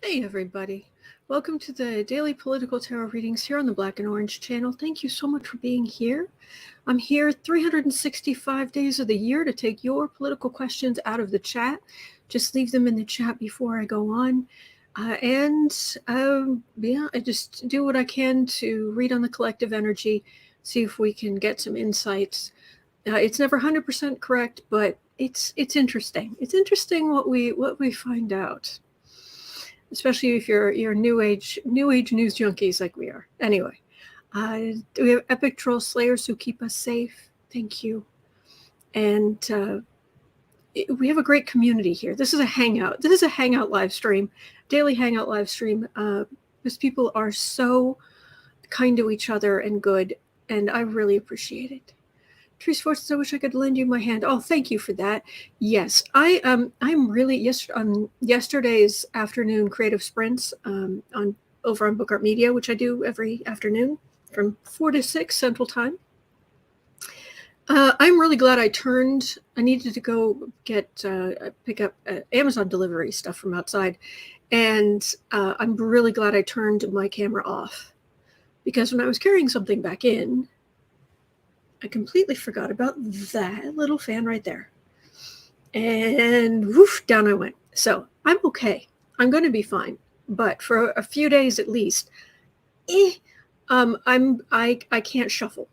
Hey everybody, welcome to the daily political tarot readings here on the Black and Orange channel. Thank you so much for being here. I'm here 365 days of the year to take your political questions out of the chat. Just leave them in the chat before I go on. I just do what I can to read on the collective energy, see if we can get some insights. It's never 100% correct, but it's interesting. It's interesting what we find out. Especially if you're new age news junkies like we are. Anyway, we have epic troll slayers who keep us safe. Thank you. And we have a great community here. This is a hangout. This is a hangout live stream, daily hangout live stream. Because people are so kind to each other and good, and I really appreciate it. Trees Forces, I wish I could lend you my hand. Oh, thank you for that. Yes, I'm really on yesterday's afternoon creative sprints over on Book Art Media, which I do every afternoon from 4 to 6 Central Time. I'm really glad I needed to go pick up Amazon delivery stuff from outside, and I'm really glad I turned my camera off, because when I was carrying something back in, I completely forgot about that little fan right there. And woof, down I went. So I'm okay. I'm going to be fine. But for a few days at least, I can't shuffle.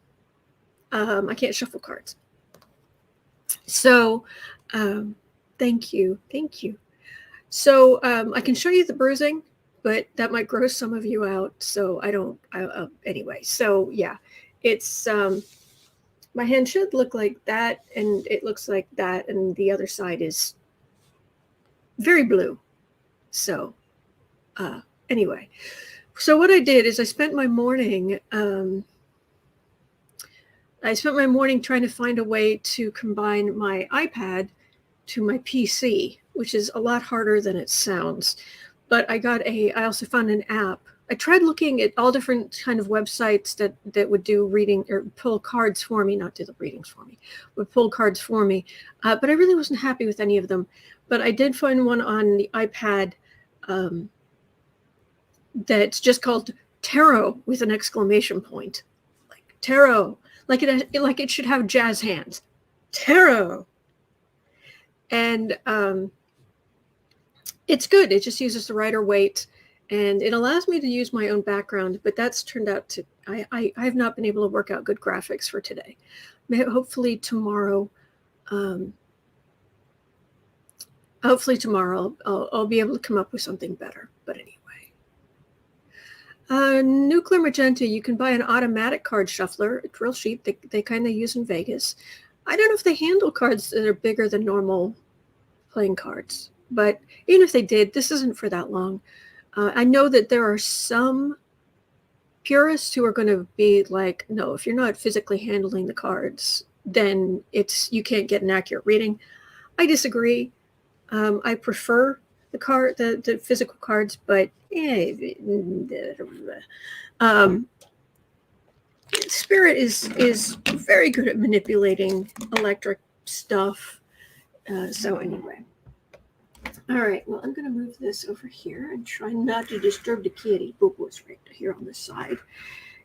I can't shuffle cards. So thank you. So I can show you the bruising, but that might gross some of you out. So anyway. So yeah, it's my hand should look like that, and it looks like that, and the other side is very blue. So anyway, so what I did is I spent my morning trying to find a way to combine my iPad to my PC, which is a lot harder than it sounds. But I also found an app. I tried looking at all different kind of websites that would do reading or pull cards for me, not do the readings for me, would pull cards for me. But I really wasn't happy with any of them. But I did find one on the iPad that's just called Tarot with an exclamation point. Like Tarot, like it should have jazz hands. Tarot. And it's good. It just uses the Rider Waite. And it allows me to use my own background, but that's turned out to, I have not been able to work out good graphics for today. Hopefully tomorrow I'll be able to come up with something better. But anyway. Nuclear Magenta, you can buy an automatic card shuffler. It's real cheap. They kind of use in Vegas. I don't know if they handle cards that are bigger than normal playing cards. But even if they did, this isn't for that long. I know that there are some purists who are going to be like, no, if you're not physically handling the cards, then you can't get an accurate reading. I disagree. I prefer the physical cards, but Spirit is very good at manipulating electric stuff. So anyway. All right, well, I'm going to move this over here and try not to disturb the kitty. Boo Boo's right here on this side.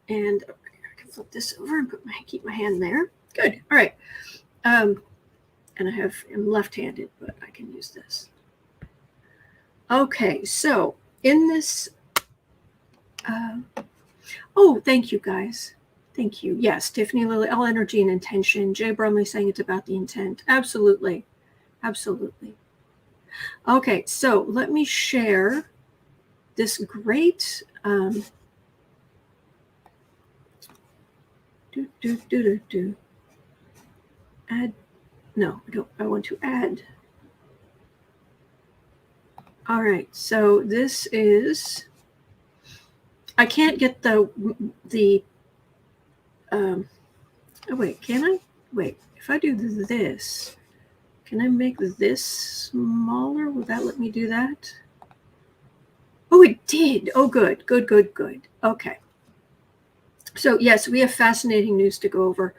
And I can flip this over and keep my hand there. Good. All right. And I'm left-handed, but I can use this. Okay, so in this... oh, thank you, guys. Thank you. Yes, Tiffany Lily, all energy and intention. Jay Brumley saying it's about the intent. Absolutely. Absolutely. Okay, so let me share this great add. No, I don't. I want to add. All right, so this is. I can't get the. Oh wait, can I? Wait, if I do this. Can I make this smaller? Will that let me do that? Oh, it did. Oh, good. Okay. So, yes, we have fascinating news to go over.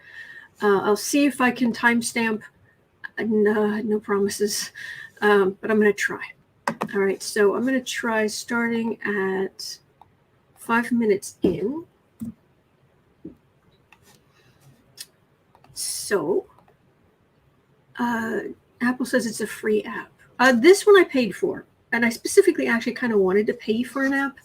I'll see if I can timestamp. No promises, but I'm going to try. All right, so I'm going to try starting at 5 minutes in. So, Apple says it's a free app. This one I paid for, and I specifically actually kind of wanted to pay for an app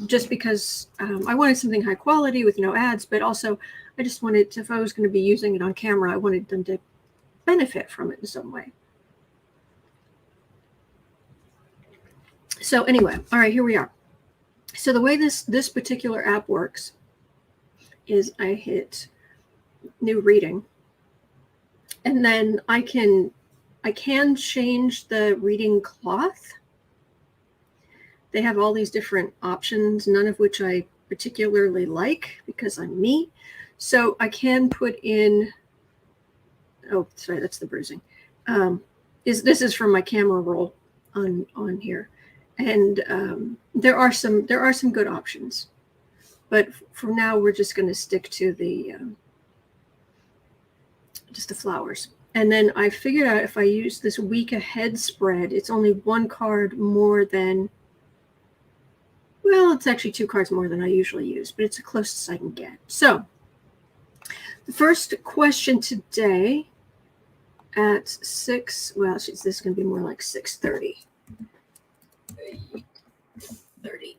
just because I wanted something high quality with no ads, but also I just wanted, if I was going to be using it on camera, I wanted them to benefit from it in some way. So anyway, all right, here we are. So the way this particular app works is I hit new reading, and then I can change the reading cloth. They have all these different options, none of which I particularly like because I'm me. So I can put in, oh, sorry, that's the bruising. This is from my camera roll on here. And there are some good options, but for now we're just going to stick to the just the flowers. And then I figured out if I use this week ahead spread, it's only one card more than, well, it's actually 2 cards more than I usually use, but it's the closest I can get. So the first question today at 6, well, this is going to be more like 6:30. 30.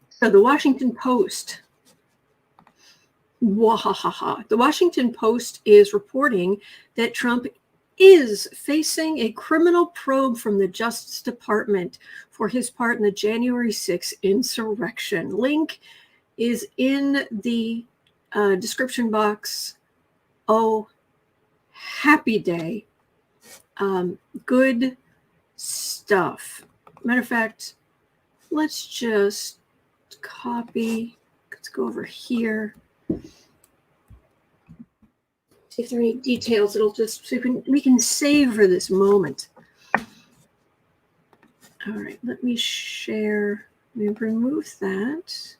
So the Washington Post. Wahahaha. The Washington Post is reporting that Trump is facing a criminal probe from the Justice Department for his part in the January 6th insurrection. Link is in the description box. Oh, happy day. Good stuff. Matter of fact, let's just copy. Let's go over here. See if there are any details. It'll just, so we can savor this moment. All right, let me share. Let me remove that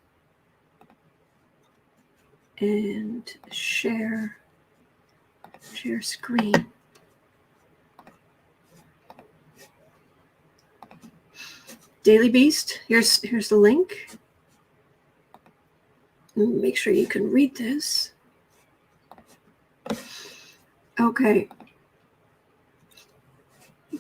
and share screen. Daily Beast, here's the link. Make sure you can read this. Okay.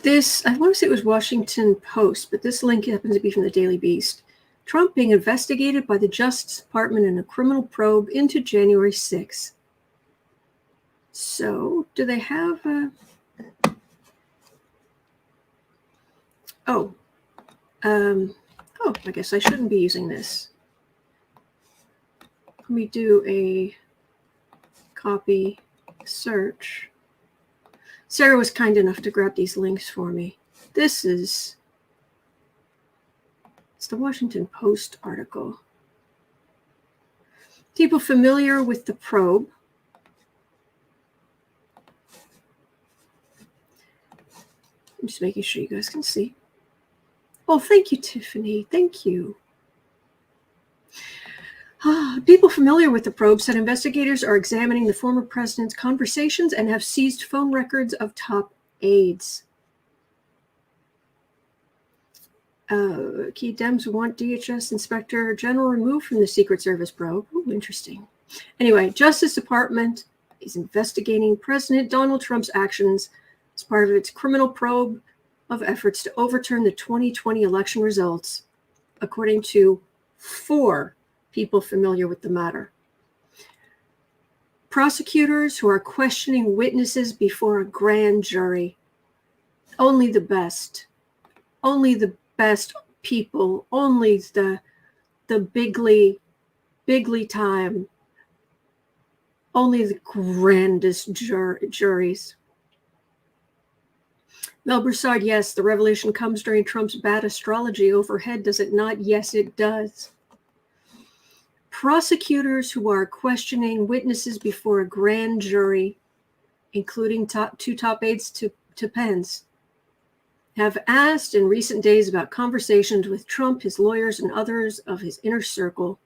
This, I want to say it was Washington Post, but this link happens to be from the Daily Beast. Trump being investigated by the Justice Department in a criminal probe into January 6th. So, do they have a... Oh, I guess I shouldn't be using this. Let me do a copy search. Sarah was kind enough to grab these links for me. It's the Washington Post article. People familiar with the probe. I'm just making sure you guys can see. Oh, thank you, Tiffany. Thank you. People familiar with the probe said investigators are examining the former president's conversations and have seized phone records of top aides. Key DEMS want DHS Inspector General removed from the Secret Service probe. Oh, interesting. Anyway, Justice Department is investigating President Donald Trump's actions as part of its criminal probe of efforts to overturn the 2020 election results, according to 4 people familiar with the matter. Prosecutors who are questioning witnesses before a grand jury. Only the best people, only the bigly time, only the grandest juries. Mel Broussard, yes, the revelation comes during Trump's bad astrology overhead, does it not? Yes, it does. Prosecutors who are questioning witnesses before a grand jury, including 2 top aides to Pence, have asked in recent days about conversations with Trump, his lawyers, and others of his inner circle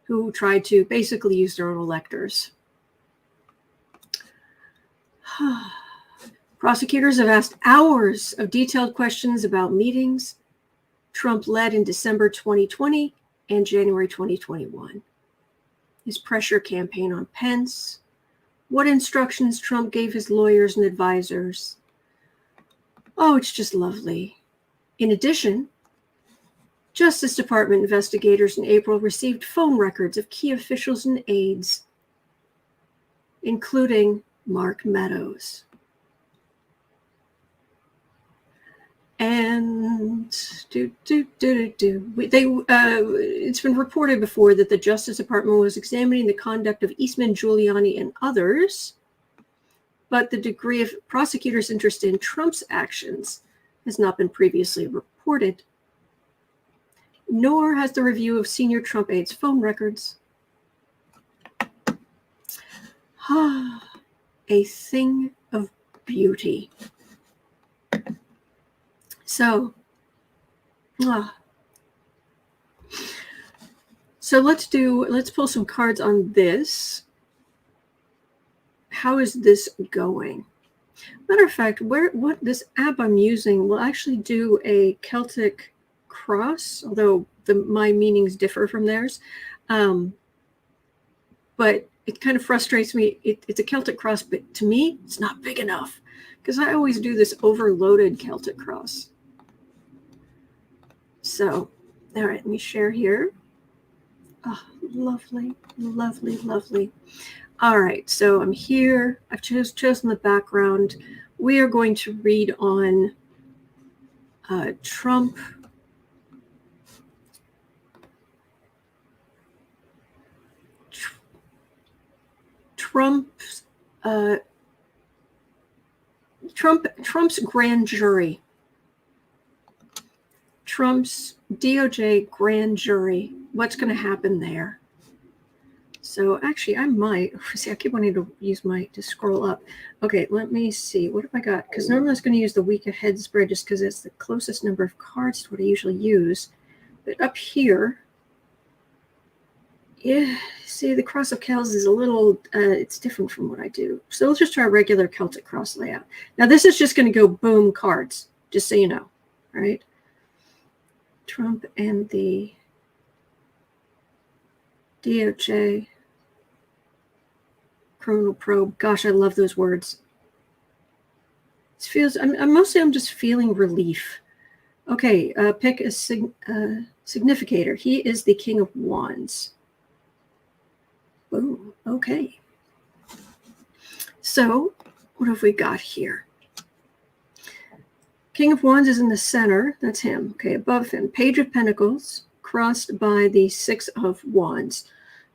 who tried to basically use their own electors. Prosecutors have asked hours of detailed questions about meetings Trump led in December 2020 and January 2021. His pressure campaign on Pence, what instructions Trump gave his lawyers and advisors. Oh, it's just lovely. In addition, Justice Department investigators in April received phone records of key officials and aides, including Mark Meadows. And it's been reported before that the Justice Department was examining the conduct of Eastman, Giuliani, and others, but the degree of prosecutors' interest in Trump's actions has not been previously reported, nor has the review of senior Trump aides' phone records. A thing of beauty. So let's pull some cards on this. How is this going? Matter of fact, what this app I'm using will actually do a Celtic cross, although my meanings differ from theirs. But it kind of frustrates me. It's a Celtic cross, but to me, it's not big enough because I always do this overloaded Celtic cross. So, all right, let me share here. Oh, lovely, lovely, lovely. All right, so I'm here. I've chosen the background. We are going to read on Trump's grand jury. Trump's DOJ grand jury. What's going to happen there? So actually, I might see. I keep wanting to use to scroll up. Okay, let me see. What have I got? Because normally I was going to use the week ahead spread just because it's the closest number of cards to what I usually use. But up here, yeah, see the cross of Kells is a little. It's different from what I do. So let's just try a regular Celtic cross layout. Now this is just going to go boom cards, just so you know, right? Trump and the DOJ criminal probe. Gosh, I love those words. It feels. I'm just feeling relief. Okay, pick a significator. He is the King of Wands. Boom. Okay. So, what have we got here? King of Wands is in the center. That's him. Okay, above him, Page of Pentacles, crossed by the Six of Wands.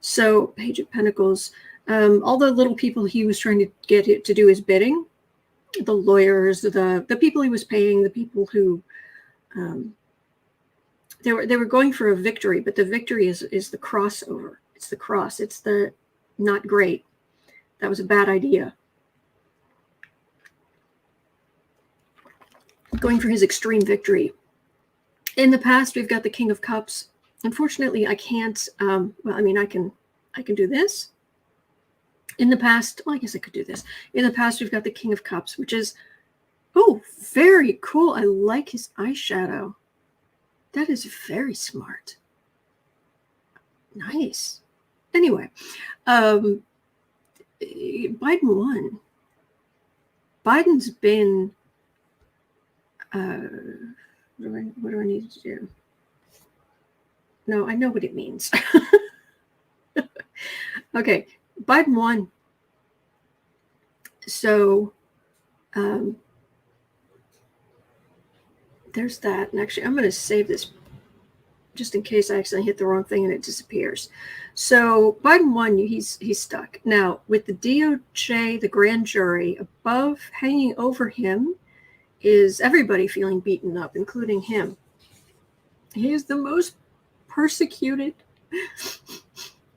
So, Page of Pentacles, all the little people he was trying to get it to do his bidding, the lawyers, the people he was paying, the people who they were going for a victory, but the victory is the crossover. It's the cross. It's the not great. That was a bad idea. Going for his extreme victory. In the past, we've got the King of Cups. Unfortunately, I can't. Well, I mean, I can do this. In the past, well, I guess I could do this. In the past, we've got the King of Cups, which is, oh, very cool. I like his eyeshadow. That is very smart. Nice. Anyway, Biden won. Biden's been. What do I need to do? No, I know what it means. Okay, Biden won. So there's that. And actually, I'm going to save this just in case I accidentally hit the wrong thing and it disappears. So Biden won. He's stuck. Now, with the DOJ, the grand jury, above, hanging over him, is everybody feeling beaten up, including him. He is the most persecuted.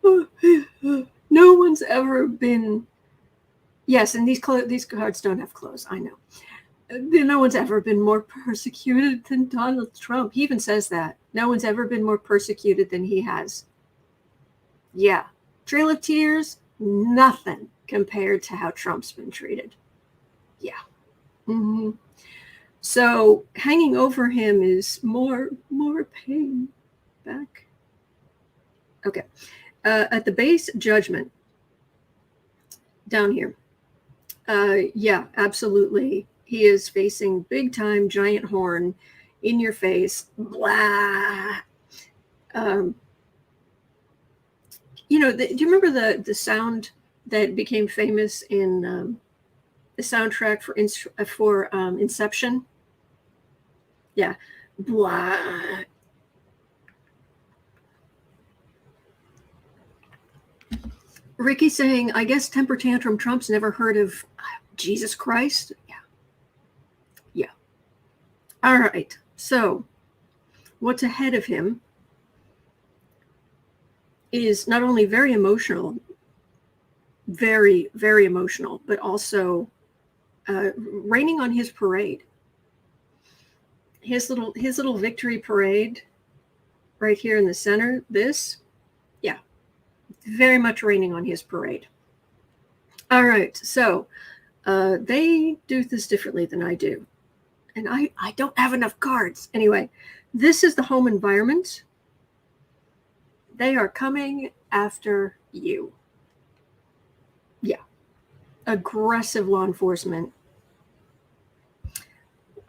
No one's ever been. Yes, and these cards don't have clothes. I know. No one's ever been more persecuted than Donald Trump. He even says that. No one's ever been more persecuted than he has. Yeah. Trail of Tears, nothing compared to how Trump's been treated. Yeah. Mm-hmm. So hanging over him is more pain. Back. Okay. At the base, judgment. Down here. Yeah, absolutely. He is facing big time giant horn in your face. Blah. You know, do you remember the sound that became famous in the soundtrack for Inception? Yeah. Blah. Ricky saying, I guess temper tantrum Trump's never heard of Jesus Christ. Yeah. Yeah. All right. So what's ahead of him is not only very emotional, very, very emotional, but also raining on his parade. His little victory parade right here in the center, this, yeah, very much raining on his parade. All right, so they do this differently than I do. And I don't have enough cards. Anyway, this is the home environment. They are coming after you. Yeah. Aggressive law enforcement.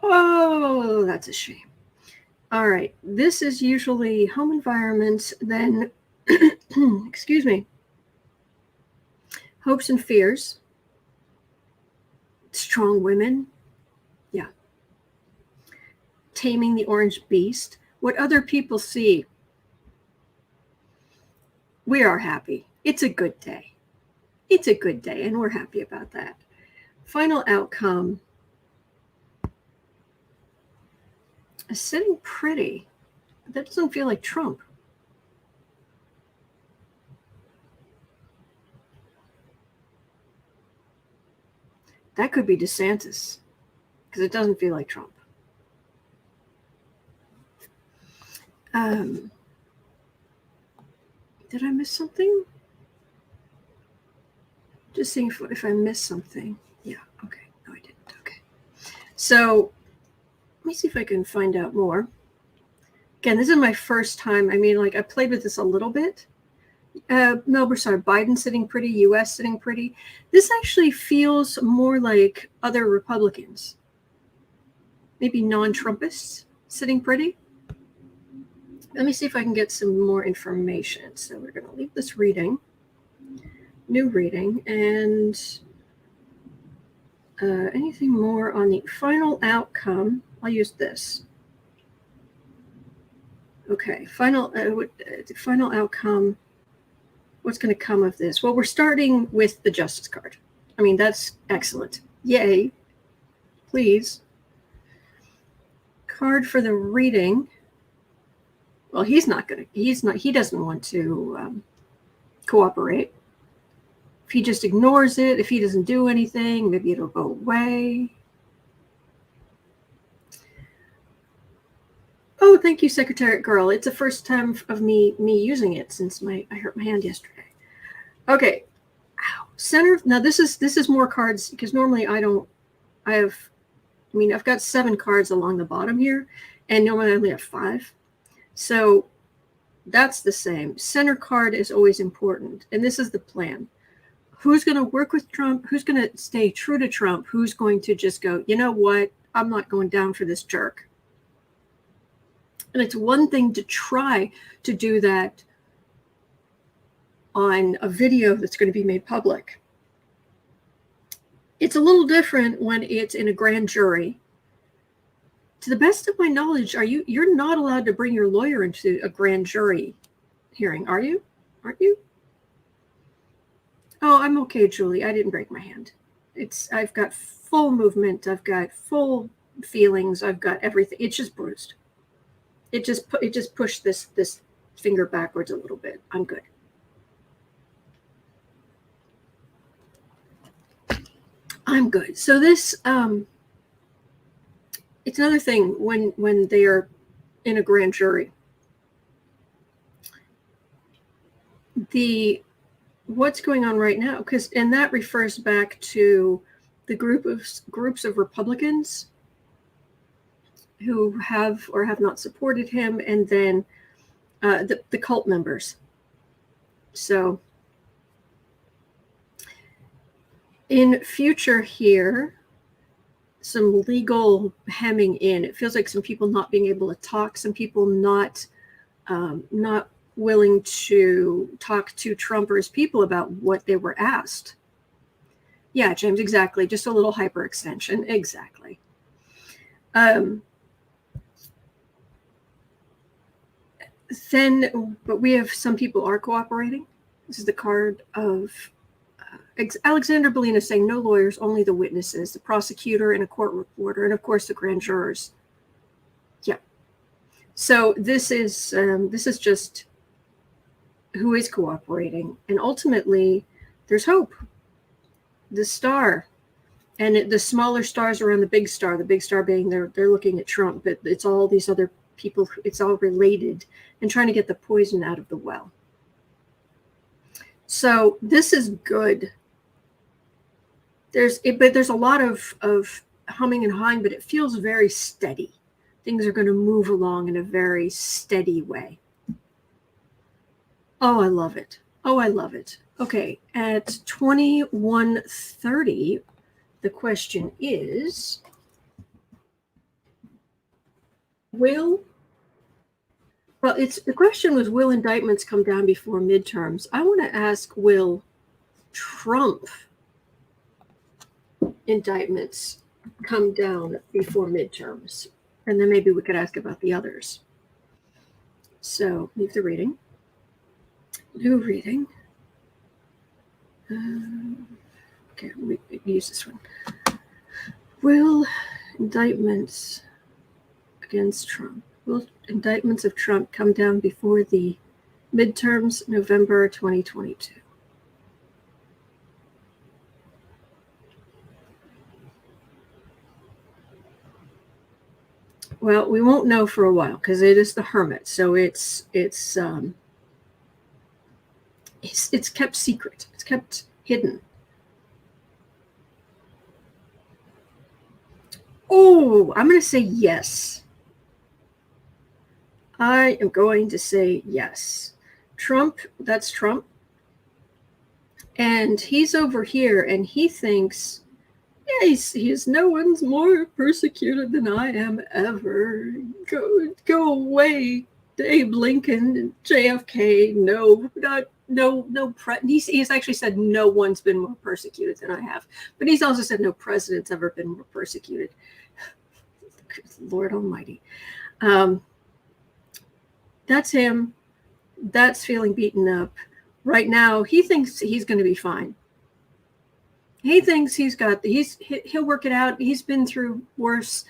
Oh, that's a shame. All right. This is usually home environment. Then, excuse me, hopes and fears. Strong women. Yeah. Taming the orange beast. What other people see. We are happy. It's a good day. It's a good day, and we're happy about that. Final outcome. Sitting pretty. That doesn't feel like Trump. That could be DeSantis, because it doesn't feel like Trump. Did I miss something? Just seeing if I missed something. Yeah, okay. No, I didn't. Okay. So let me see if I can find out more. Again, this is my first time. I mean, like, I played with this a little bit. Melbourne, sorry, Biden sitting pretty, U.S. sitting pretty. This actually feels more like other Republicans. Maybe non-Trumpists sitting pretty. Let me see if I can get some more information. So we're going to leave this reading. New reading, and anything more on the final outcome. I'll use this. Okay, final outcome. What's going to come of this? Well, we're starting with the Justice card. I mean, that's excellent. Yay. Please. Card for the reading. Well, he doesn't want to cooperate. If he just ignores it, if he doesn't do anything, maybe it'll go away. Oh, thank you, Secretariat Girl. It's the first time of me using it since I hurt my hand yesterday. Okay. Ow. Center. Now this is more cards, because normally I've got 7 cards along the bottom here, and normally I only have 5. So that's the same. Center card is always important. And this is the plan. Who's going to work with Trump? Who's going to stay true to Trump? Who's going to just go, you know what? I'm not going down for this jerk. And it's one thing to try to do that on a video that's going to be made public. It's a little different when it's in a grand jury. To the best of my knowledge, you're not allowed to bring your lawyer into a grand jury hearing, are you? Aren't you? Oh, I'm okay, Julie. I didn't break my hand. I've got full movement. I've got full feelings. I've got everything. It's just bruised. It just pushed this finger backwards a little bit. I'm good. I'm good. So this it's another thing when they are in a grand jury. What's going on right now, and that refers back to the groups of Republicans who have or have not supported him, and then the cult members. So in future here, some legal hemming in. It feels like some people not being able to talk, some people not willing to talk to Trump or his people about what they were asked. Yeah, James, exactly. Just a little hyperextension. Exactly. But we have some people are cooperating. This is the card of Alexander Bellina saying no lawyers, only the witnesses, the prosecutor and a court reporter, and of course the grand jurors. Yeah. So this is just who is cooperating, and ultimately there's hope. The star, and the smaller stars around the big star being they're looking at Trump, but it's all these other people. It's all related, and trying to get the poison out of the well. So this is good. But there's a lot of humming and hawing, but it feels very steady. Things are going to move along in a very steady way. Oh, I love it. Oh, I love it. Okay, at 21:30, the question is, the question was, will indictments come down before midterms? I want to ask, will Trump indictments come down before midterms? And then maybe we could ask about the others. So leave the reading. New reading. Okay, we use this one. Will indictments against Trump, will indictments of Trump come down before the midterms, November 2022? Well, we won't know for a while because it is the Hermit, so it's kept secret. It's kept hidden. Oh, I'm going to say yes. I am going to say yes. Trump, that's Trump. And he's over here and he thinks, yeah, he's no one's more persecuted than I am ever. Go away, Abe Lincoln, JFK. He's actually said no one's been more persecuted than I have. But he's also said no president's ever been more persecuted. Lord Almighty. That's him. That's feeling beaten up. Right now, he thinks he's going to be fine. He thinks he'll work it out. He's been through worse,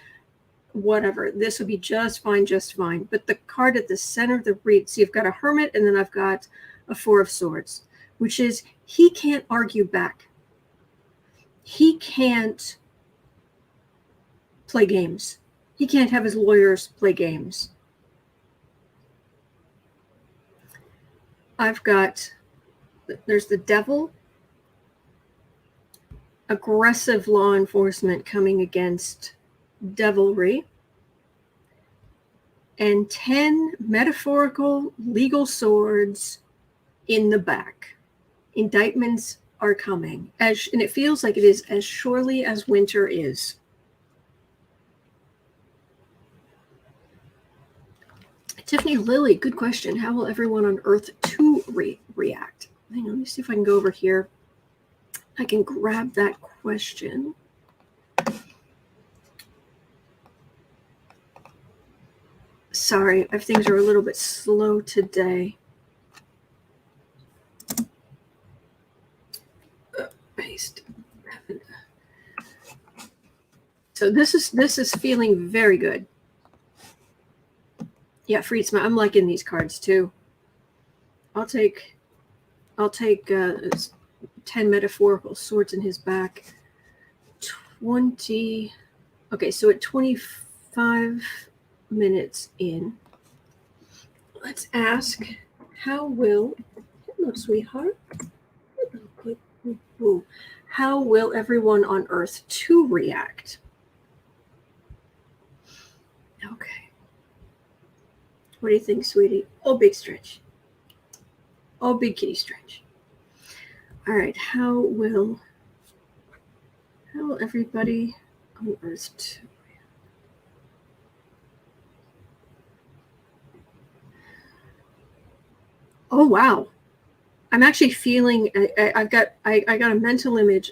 whatever. This will be just fine, just fine. But the card at the center of the read, so you've got a Hermit, and then I've got a Four of Swords, which is he can't argue back. He can't play games. He can't have his lawyers play games. There's the Devil, aggressive law enforcement coming against devilry, and 10 metaphorical legal swords in the back. Indictments are coming, and it feels like it is as surely as winter is. Tiffany Lilly, good question. How will everyone on Earth 2 react? Hang on, let me see if I can go over here. I can grab that question. Sorry, things are a little bit slow today. Paste. So this is feeling very good. Yeah, Friedsma, I'm liking these cards too. I'll take 10 metaphorical swords in his back. 20. Okay, so at 25 minutes in, let's ask, how will, hello, sweetheart. How will everyone on Earth 2 react? Okay. What do you think, sweetie? Oh, big stretch. Oh, big kitty stretch. All right. How will everybody on Earth 2 react? Oh, wow. I'm actually feeling, I got a mental image,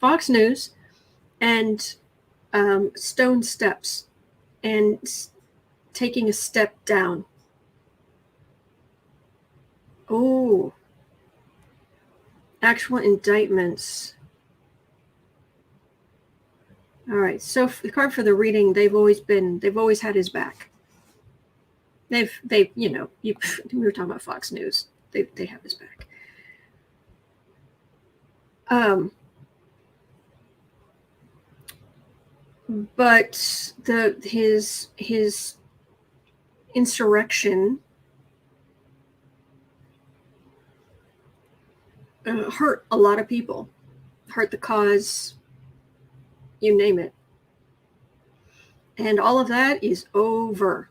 Fox News and stone steps and taking a step down. Oh, actual indictments. All right. So the card for the reading, they've always had his back. We were talking about Fox News. They have his back. But his insurrection hurt a lot of people, hurt the cause, you name it. And all of that is over.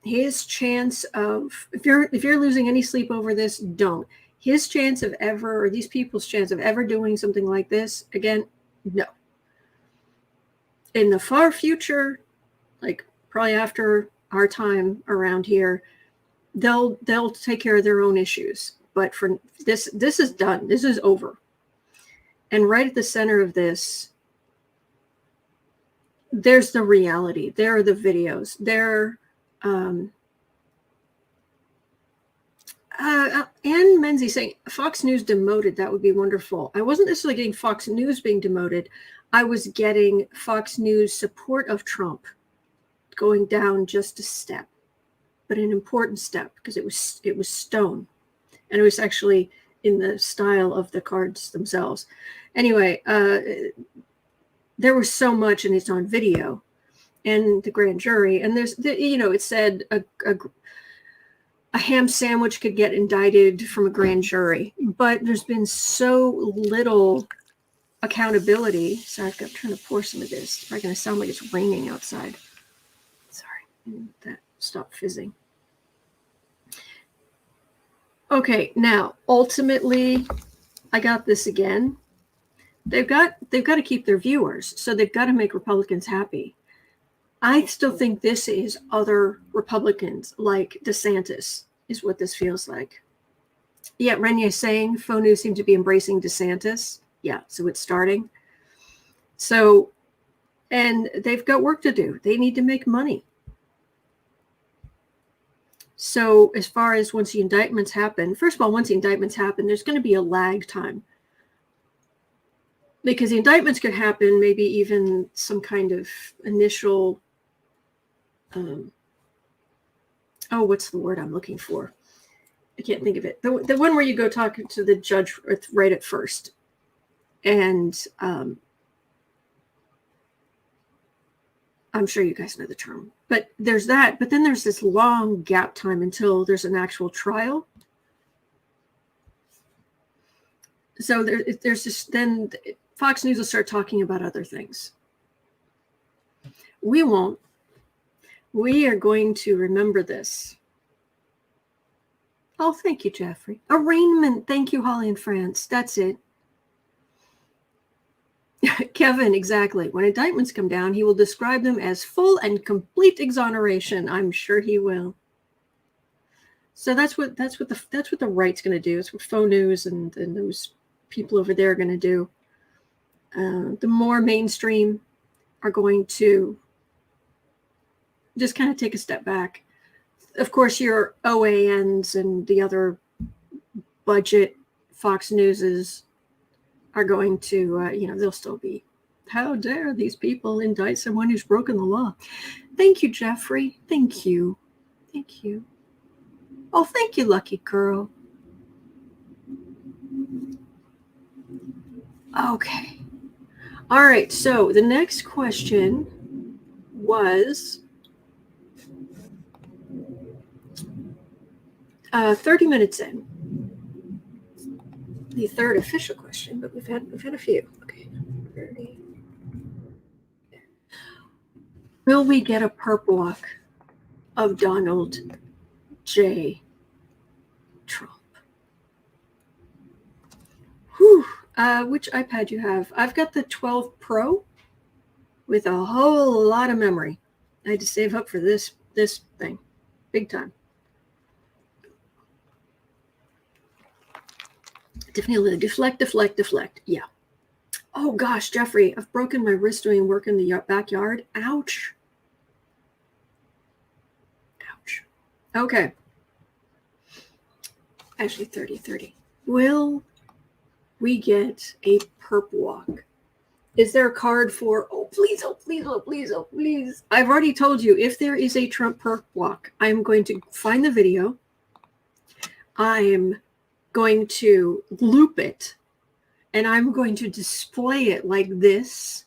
His chance of, if you're losing any sleep over this, don't. His chance of ever, or these people's chance of ever doing something like this again, no. In the far future, like probably after our time around here, they'll take care of their own issues. But for this is done. This is over. And right at the center of this, there's the reality. There are the videos. There, Ann Menzies saying Fox News demoted. That would be wonderful. I wasn't necessarily getting Fox News being demoted. I was getting Fox News support of Trump going down just a step, but an important step, because it was stone, and it was actually in the style of the cards themselves. Anyway, there was so much, and it's on video, and the grand jury, and there's it said a ham sandwich could get indicted from a grand jury, but there's been so little accountability. Sorry, I'm trying to pour some of this. It's probably going to sound like it's raining outside. Sorry, that stop fizzing. Okay, now ultimately, I got this again. They've got to keep their viewers, so they've got to make Republicans happy. I still think this is other Republicans like DeSantis is what this feels like. Yeah, Renier saying faux news seem to be embracing DeSantis. Yeah, so it's starting. So, and they've got work to do. They need to make money. So as far as once the indictments happen, first of all, once the indictments happen, there's going to be a lag time. Because the indictments could happen, maybe even some kind of initial, what's the word I'm looking for? I can't think of it. The one where you go talk to the judge right at first. And I'm sure you guys know the term. But there's that. But then there's this long gap time until there's an actual trial. So there's just then Fox News will start talking about other things. We won't. We are going to remember this. Oh, thank you, Jeffrey. Arraignment. Thank you, Holly in France. That's it. Kevin, exactly. When indictments come down, he will describe them as full and complete exoneration. I'm sure he will. So that's what the right's going to do. It's what faux news and those people over there are going to do. The more mainstream are going to just kind of take a step back. Of course, your OANs and the other budget Fox Newses are going to, they'll still be, how dare these people indict someone who's broken the law? Thank you, Jeffrey. Thank you. Thank you. Oh, thank you, lucky girl. Okay. All right. So the next question was 30 minutes in. the third official question, but we've had a few. Okay, 30. Will we get a perp walk of Donald J. Trump? Whew. Which iPad you have? I've got the 12 Pro with a whole lot of memory. I had to save up for this thing, big time. Definitely deflect. Yeah. Oh gosh, Jeffrey, I've broken my wrist doing work in the backyard. Ouch. Okay. Actually, 30. Will we get a perp walk? Is there a card for, oh, please. I've already told you, if there is a Trump perp walk, I'm going to find the video. I'm going to loop it, and I'm going to display it like this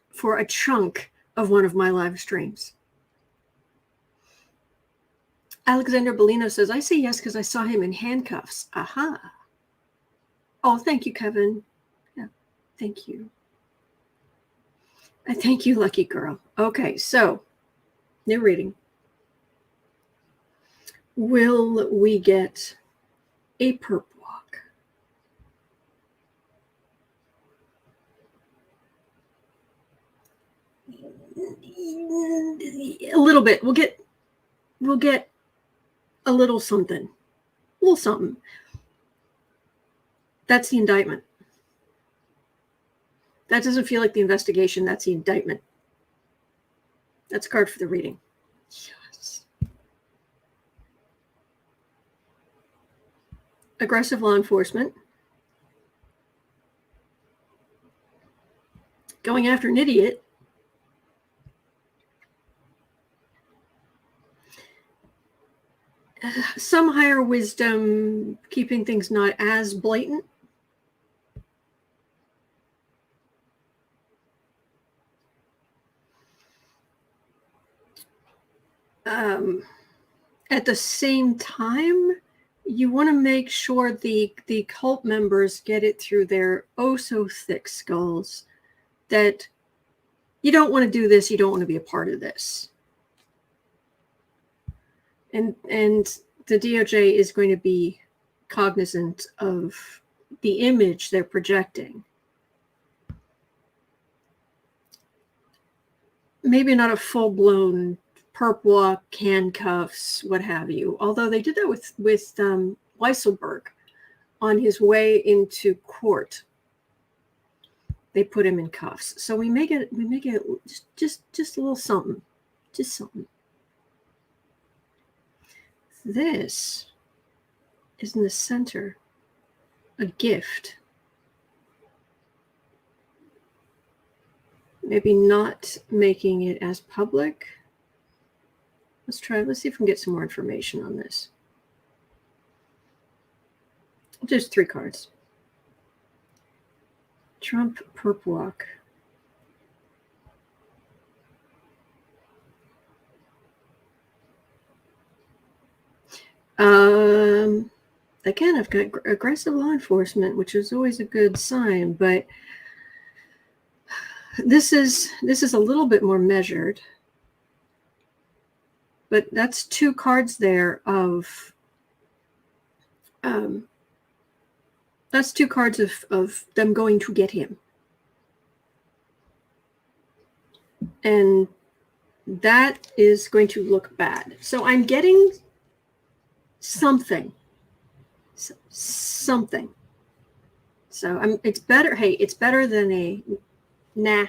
for a chunk of one of my live streams. Alexander Bellino says, I say yes because I saw him in handcuffs. Aha. Oh, thank you, Kevin. Yeah, thank you. Thank you, lucky girl. Okay, so new reading. Will we get a perp walk? A little bit. We'll get a little something. That's the indictment. That doesn't feel like the investigation. That's the indictment. That's a card for the reading. Yes. Aggressive law enforcement. Going after an idiot. Some higher wisdom, keeping things not as blatant. At the same time, you want to make sure the cult members get it through their oh so thick skulls that you don't want to do this, you don't want to be a part of this. And the DOJ is going to be cognizant of the image they're projecting. Maybe not a full-blown perp walk, handcuffs, what have you. Although they did that with Weisselberg on his way into court. They put him in cuffs. So we make it just a little something. Just something. This is in the center, a gift. Maybe not making it as public. Let's see if we can get some more information on this. Just 3 cards. Trump perp walk. Again, I've got aggressive law enforcement, which is always a good sign, but this is a little bit more measured. But that's 2 cards there of that's 2 cards of them going to get him. And that is going to look bad. So I'm getting something. So it's better. Hey, it's better than a nah,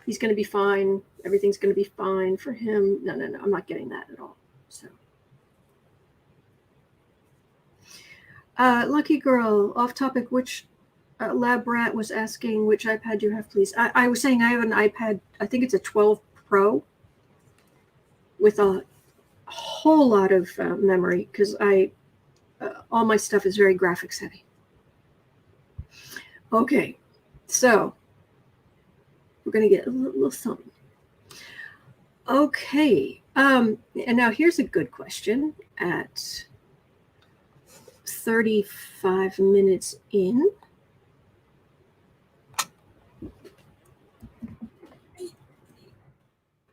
he's going to be fine. Everything's going to be fine for him. No, I'm not getting that at all. So, lucky girl, off topic, which lab rat was asking which iPad you have, please. I was saying I have an iPad, I think it's a 12 Pro with a whole lot of memory because all my stuff is very graphics heavy. Okay, so we're going to get a little something. Okay, and now here's a good question at 35 minutes in.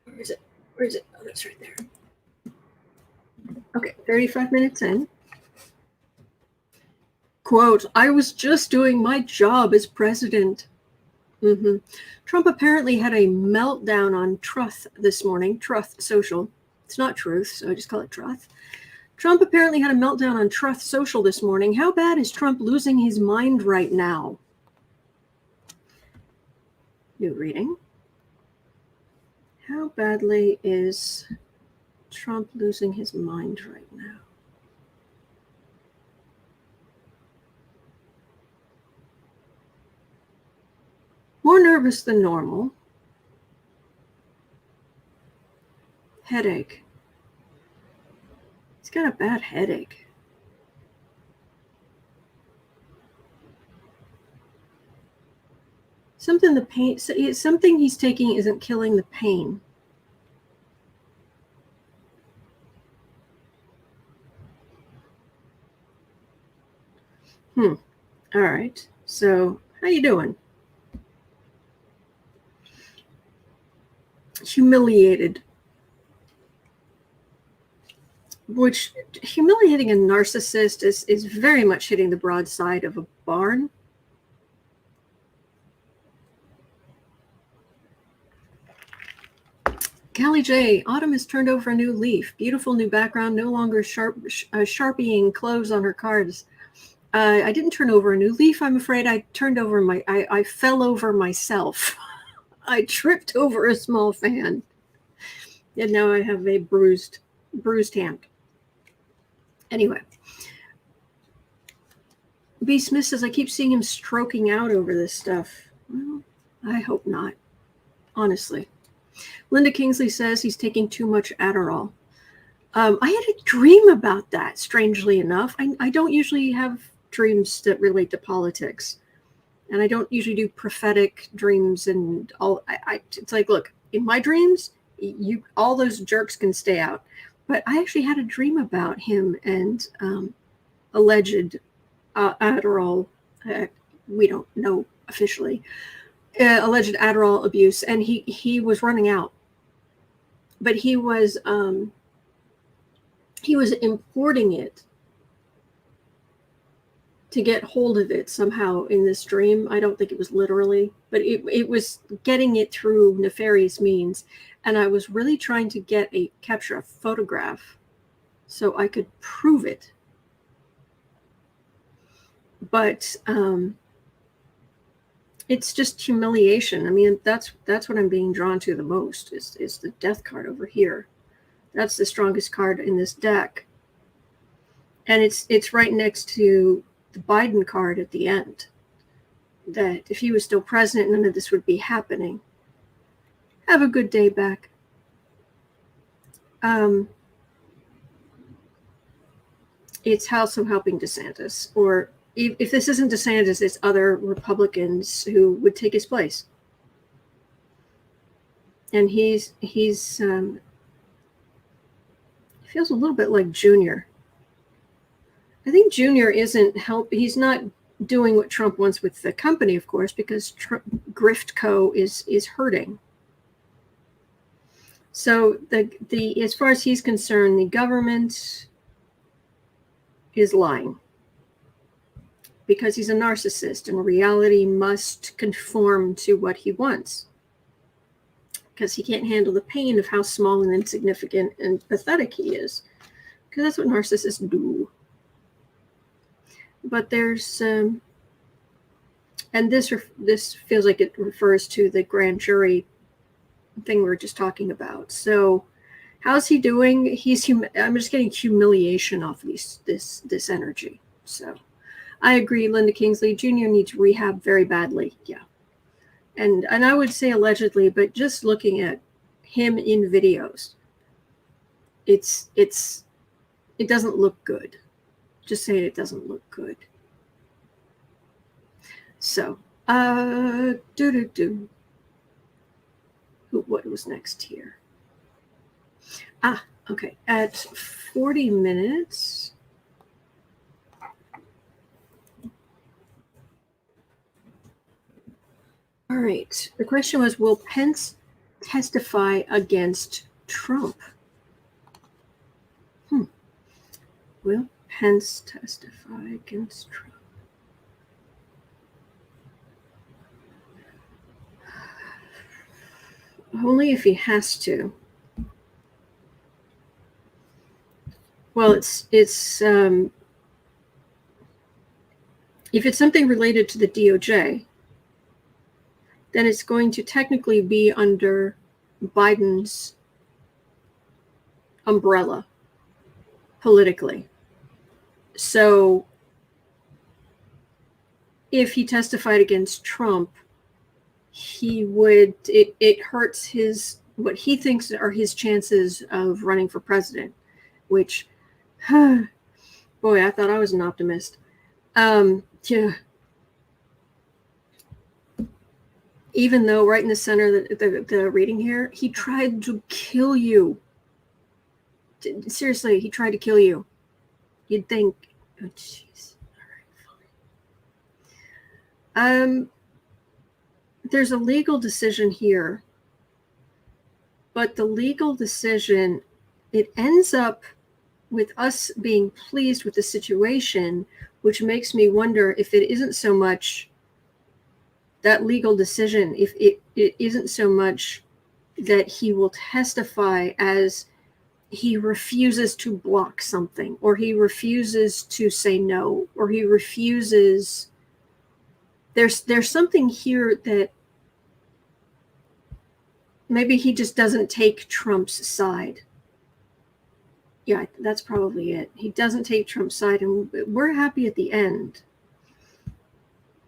Where is it? Where is it? Oh, that's right there. Okay, 35 minutes in. Quote, I was just doing my job as president. Trump apparently had a meltdown on Truth this morning. Truth Social. It's not Truth, so I just call it Truth. Trump apparently had a meltdown on Truth Social this morning. How bad is Trump losing his mind right now? New reading. How badly is Trump losing his mind right now? More nervous than normal. Headache. He's got a bad headache. Something he's taking isn't killing the pain. All right. So, how you doing? Humiliated. Which, humiliating a narcissist is very much hitting the broadside of a barn. Callie J. Autumn has turned over a new leaf. Beautiful new background, no longer sharpieing clothes on her cards. I didn't turn over a new leaf, I'm afraid. I fell over myself. I tripped over a small fan. And now I have a bruised hand. Anyway. B. Smith says, I keep seeing him stroking out over this stuff. Well, I hope not. Honestly. Linda Kingsley says he's taking too much Adderall. I had a dream about that, strangely enough. I don't usually have dreams that relate to politics. And I don't usually do prophetic dreams and all. It's like, look, in my dreams, all those jerks can stay out. But I actually had a dream about him and alleged Adderall. We don't know officially. Alleged Adderall abuse, and he was running out. But he was importing it to get hold of it somehow in this dream. I don't think it was literally, but it was getting it through nefarious means. And I was really trying to capture a photograph so I could prove it. But it's just humiliation. I mean, that's what I'm being drawn to the most is the death card over here. That's the strongest card in this deck. And it's right next to the Biden card at the end. That if he was still president, none of this would be happening. Have a good day back. It's House of Helping DeSantis, or if this isn't DeSantis, it's other Republicans who would take his place. And he feels a little bit like Junior. I think Junior he's not doing what Trump wants with the company, of course, because Grift Co. is hurting. So the as far as he's concerned, the government is lying because he's a narcissist and reality must conform to what he wants because he can't handle the pain of how small and insignificant and pathetic he is, because that's what narcissists do. But there's and this feels like it refers to the grand jury thing we were just talking about. So how's he doing? I'm just getting humiliation off this energy. So I agree, Linda Kingsley. Junior needs rehab very badly. Yeah. And I would say allegedly, but just looking at him in videos, it doesn't look good. Just saying it doesn't look good. So, what was next here? Okay. At 40 minutes, All right. The question was, will Pence testify against Trump? Will Pence testify against Trump? Only if he has to. Well, if it's something related to the DOJ, then it's going to technically be under Biden's umbrella politically. So if he testified against Trump, it hurts what he thinks are his chances of running for president, which, boy, I thought I was an optimist. Yeah. Even though right in the center of the reading here, he tried to kill you. Seriously, he tried to kill you. You'd think, oh, jeez. All right, fine. There's a legal decision here, but the legal decision, it ends up with us being pleased with the situation, which makes me wonder if it isn't so much that legal decision, if it isn't so much that he will testify as he refuses to block something, or he refuses to say no, or he refuses. There's something here that maybe he just doesn't take Trump's side. Yeah, that's probably it. He doesn't take Trump's side, and we're happy at the end.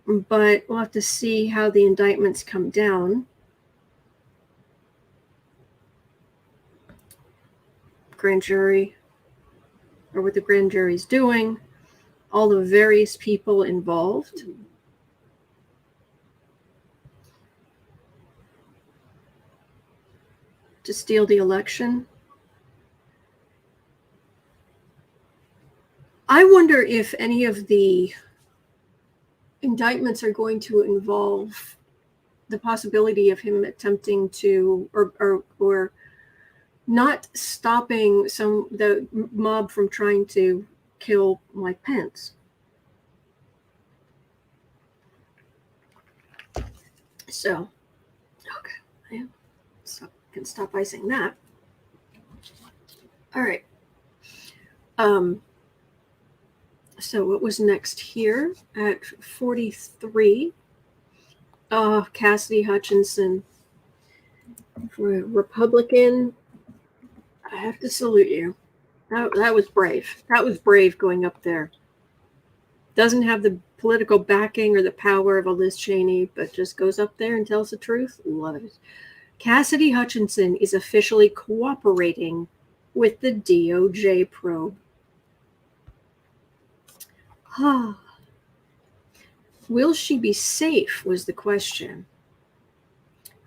But we'll have to see how the indictments come down. Grand jury, or what the grand jury's doing, all the various people involved. To steal the election. I wonder if any of the indictments are going to involve the possibility of him attempting to, or not stopping the mob from trying to kill Mike Pence. So, okay, yeah, so can stop by saying that. All right. So what was next here at 43? Oh, Cassidy Hutchinson, for a Republican. I have to salute you. That was brave. That was brave going up there. Doesn't have the political backing or the power of a Liz Cheney, but just goes up there and tells the truth. Love it. Cassidy Hutchinson is officially cooperating with the DOJ probe. Will she be safe was the question.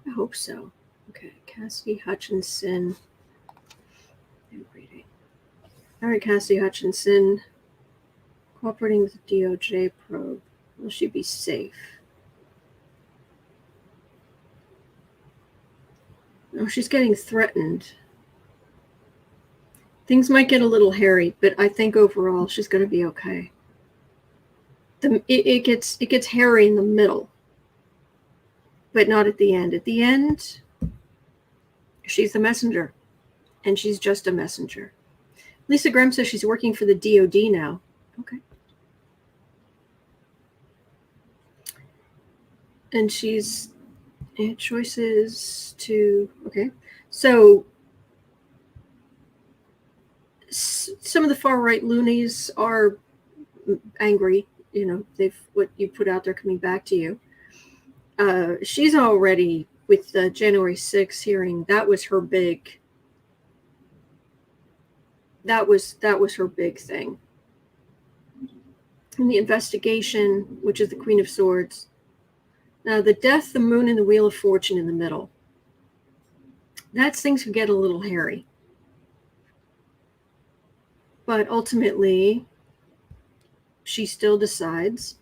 I hope so. Okay, Cassidy Hutchinson. New reading. All right, Cassidy Hutchinson, cooperating with the DOJ probe. Will she be safe? Oh, she's getting threatened. Things might get a little hairy, but I think overall she's going to be okay. It gets hairy in the middle, but not at the end. At the end, she's the messenger, and she's just a messenger. Lisa Graham says she's working for the DOD now. Okay. And she's choices to, okay. So some of the far right loonies are angry. You know, what you put out there coming back to you. She's already, with the January 6th hearing, that was her big thing. And the investigation, which is the Queen of Swords. Now, the Death, the Moon, and the Wheel of Fortune in the middle. That's things could get a little hairy. But ultimately, she still decides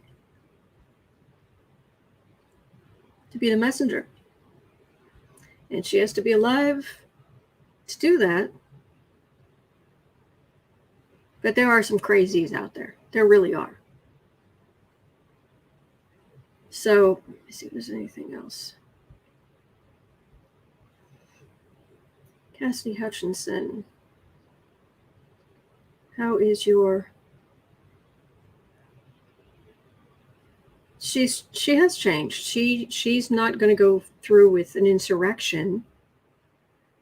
to be the messenger. And she has to be alive to do that. But there are some crazies out there. There really are. So, let's see if there's anything else. Cassidy Hutchinson. How is your... She has changed. She's not going to go through with an insurrection.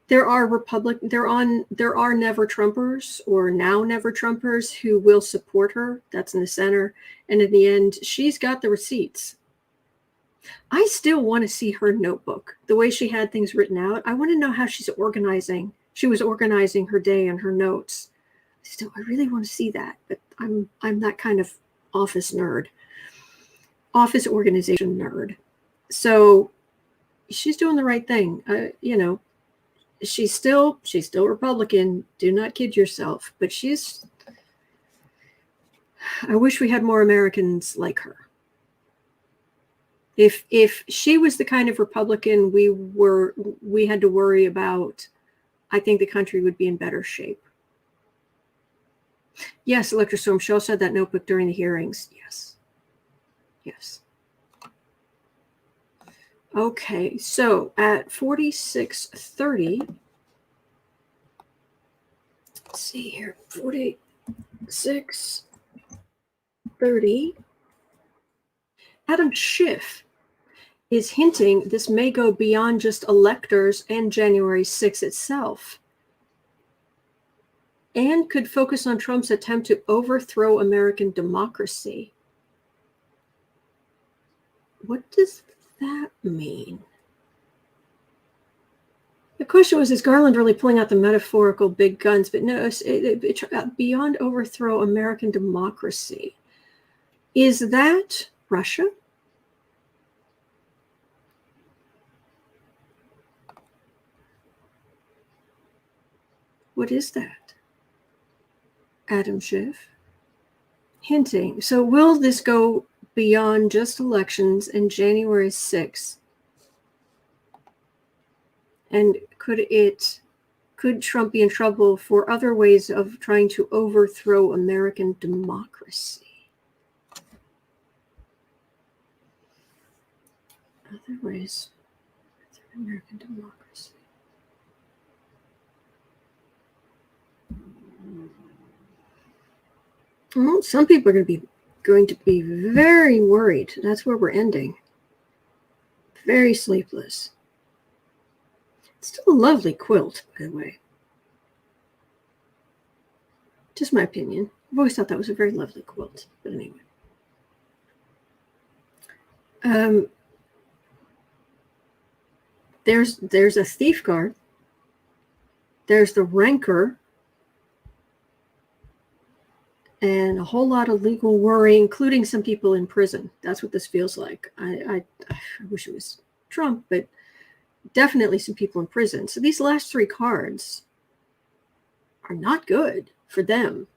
There are never Trumpers or now never Trumpers who will support her. That's in the center. And in the end, she's got the receipts. I still want to see her notebook, the way she had things written out. I want to know how she's organizing. She was organizing her day and her notes. I really want to see that, but I'm that kind of office nerd. Office organization nerd. So she's doing the right thing. You know, she's still Republican. Do not kid yourself. But I wish we had more Americans like her. If she was the kind of Republican we had to worry about, I think the country would be in better shape. Yes, Elector Storm, she also had that notebook during the hearings. Yes. Yes. Okay, so at 46:30, let's see here, 46:30, Adam Schiff is hinting this may go beyond just electors and January 6th itself, and could focus on Trump's attempt to overthrow American democracy. What does that mean? The question was, is Garland really pulling out the metaphorical big guns? But no, beyond overthrow American democracy. Is that Russia? What is that? Adam Schiff hinting. So will this go beyond just elections and January 6th? And could Trump be in trouble for other ways of trying to overthrow American democracy? Other ways of American democracy. Well, some people are going to be very worried. That's where we're ending. Very sleepless. It's still a lovely quilt, by the way. Just my opinion. I've always thought that was a very lovely quilt. But anyway. There's a thief guard. There's the rancor. And a whole lot of legal worry, including some people in prison. That's what this feels like. I wish it was Trump, but definitely some people in prison. So these last three cards are not good for them.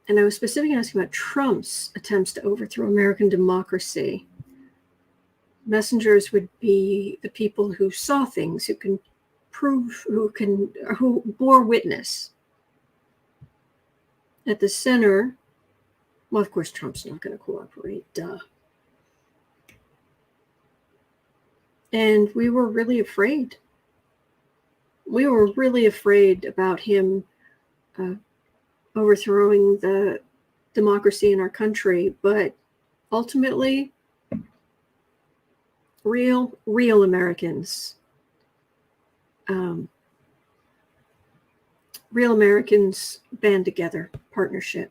And I was specifically asking about Trump's attempts to overthrow American democracy. Messengers would be the people who saw things, who can prove, who bore witness. At the center, well, of course, Trump's not going to cooperate, duh. And we were really afraid. We were really afraid about him overthrowing the democracy in our country, but ultimately, real Americans, real Americans band together, partnership.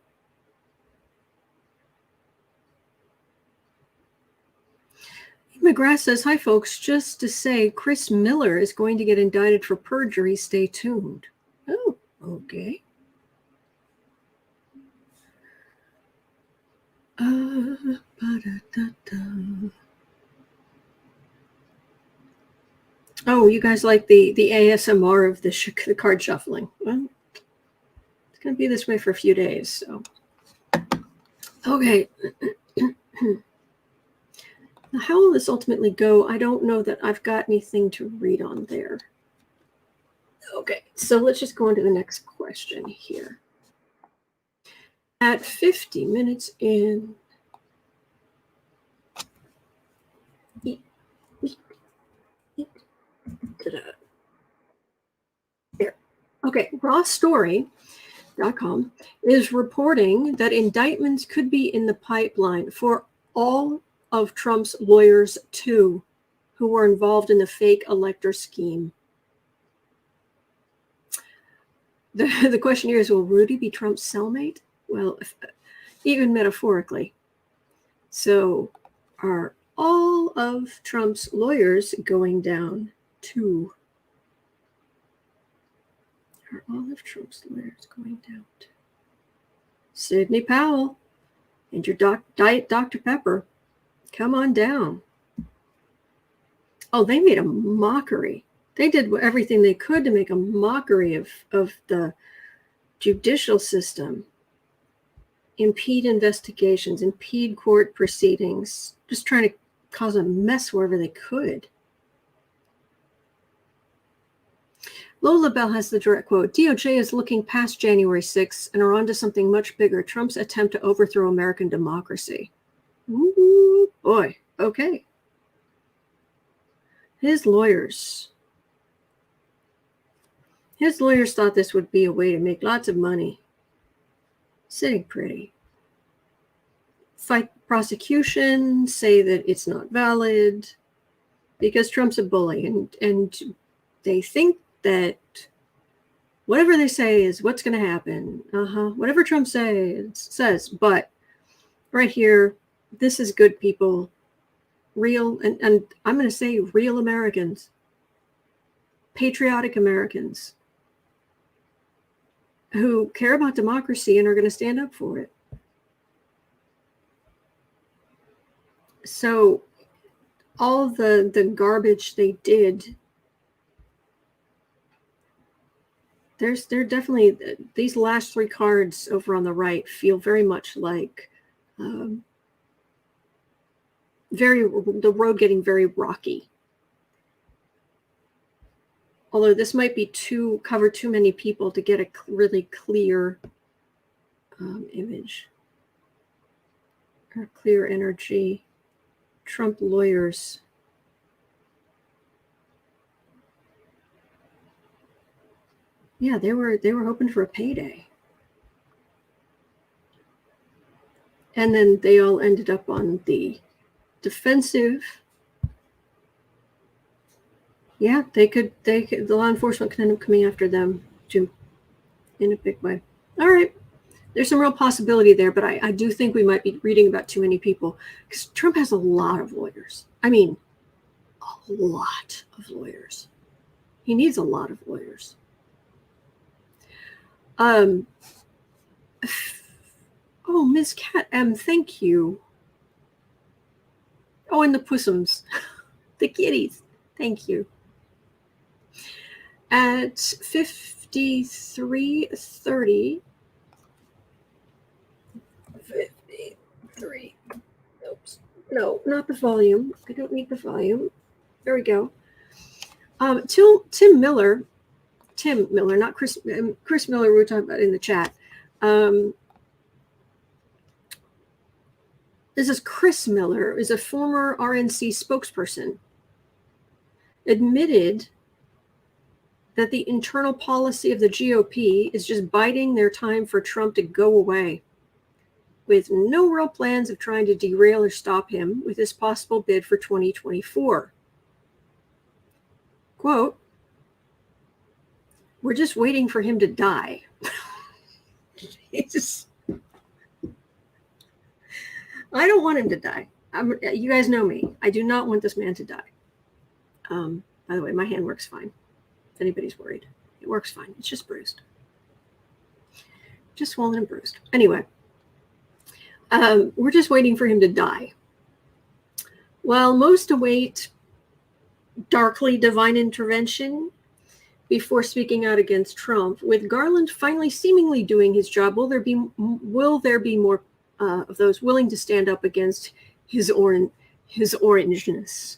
McGrath says, hi, folks. Just to say, Chris Miller is going to get indicted for perjury. Stay tuned. Oh, okay. Oh, you guys like the ASMR of the card shuffling. Well, it's going to be this way for a few days. So, okay. Now, how will this ultimately go? I don't know that I've got anything to read on there. Okay, so let's just go on to the next question here. At 50 minutes in, there. Okay, Rawstory.com is reporting that indictments could be in the pipeline for all of Trump's lawyers, too, who were involved in the fake elector scheme. The question here is, will Rudy be Trump's cellmate? Well, even metaphorically. So are all of Trump's lawyers going down too? Are all of Trump's lawyers going down too? Sidney Powell and your Diet Dr. Pepper, come on down. Oh, they made a mockery. They did everything they could to make a mockery of the judicial system, impede investigations, impede court proceedings, just trying to cause a mess wherever they could. Lola Bell has the direct quote, DOJ is looking past January 6th and are onto something much bigger, Trump's attempt to overthrow American democracy. Ooh, boy, okay. His lawyers thought this would be a way to make lots of money. Sitting pretty. Fight prosecution, say that it's not valid because Trump's a bully, and they think that whatever they say is what's going to happen. Whatever Trump says, but right here, this is good people, real, and I'm going to say real Americans, patriotic Americans who care about democracy and are going to stand up for it. So all the garbage they did, they're definitely, these last three cards over on the right feel very much like the road getting very rocky. Although this might be cover too many people to get a really clear image or clear energy. Trump lawyers. Yeah, they were hoping for a payday. And then they all ended up on the defensive. Yeah, the law enforcement could end up coming after them too in a big way. All right. There's some real possibility there, but I do think we might be reading about too many people because Trump has a lot of lawyers. I mean, a lot of lawyers. He needs a lot of lawyers. Oh, Miss Cat M, thank you. Oh, and the pussums, the kitties, thank you. At 53:30. 53. Oops. No, not the volume. I don't need the volume. There we go. Tim Miller, not Chris. Chris Miller, we were talking about in the chat. This is Chris Miller, is a former RNC spokesperson, admitted that the internal policy of the GOP is just biding their time for Trump to go away, with no real plans of trying to derail or stop him with his possible bid for 2024. Quote, we're just waiting for him to die. I don't want him to die. You guys know me. I do not want this man to die. By the way, my hand works fine. If anybody's worried, it works fine. It's just bruised. Just swollen and bruised. Anyway, we're just waiting for him to die. While most await darkly divine intervention before speaking out against Trump, with Garland finally seemingly doing his job, will there be more of those willing to stand up against His His Orangeness.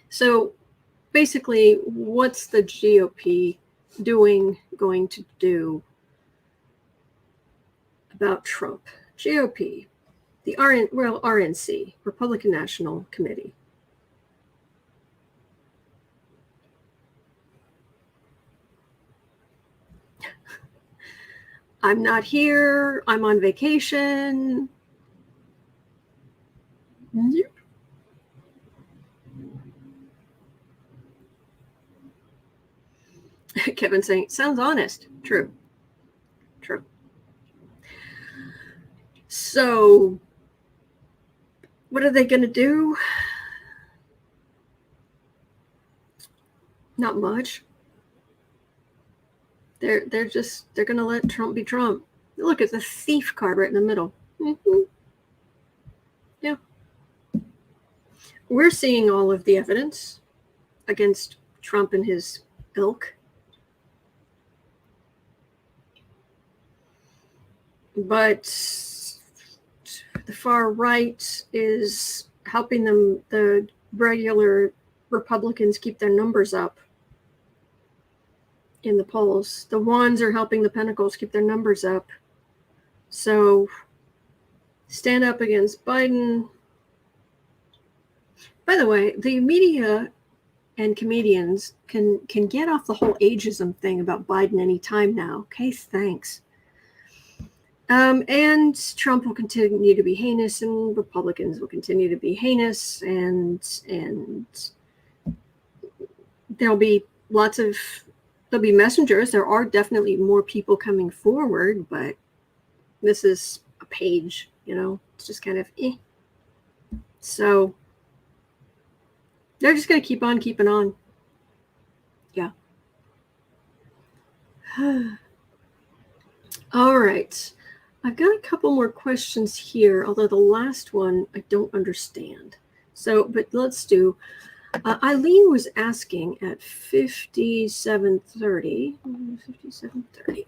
So basically, what's the GOP going to do about Trump? GOP, the RNC, Republican National Committee. I'm not here. I'm on vacation. Yep. Kevin saying, sounds honest. True. True. So, what are they going to do? Not much. They're going to let Trump be Trump. Look, it's a thief card right in the middle. Mm-hmm. Yeah. We're seeing all of the evidence against Trump and his ilk. But the far right is helping them, the regular Republicans, keep their numbers up in the polls. The wands are helping the pentacles keep their numbers up. So stand up against Biden. By the way, the media and comedians can get off the whole ageism thing about Biden anytime now. Okay, thanks. And Trump will continue to be heinous, and Republicans will continue to be heinous, and there'll be messengers. There are definitely more people coming forward, but this is a page, it's just kind of So they're just going to keep on keeping on. Yeah. All right. I've got a couple more questions here, although the last one I don't understand. So, but let's do. Eileen was asking at 5730. 5730.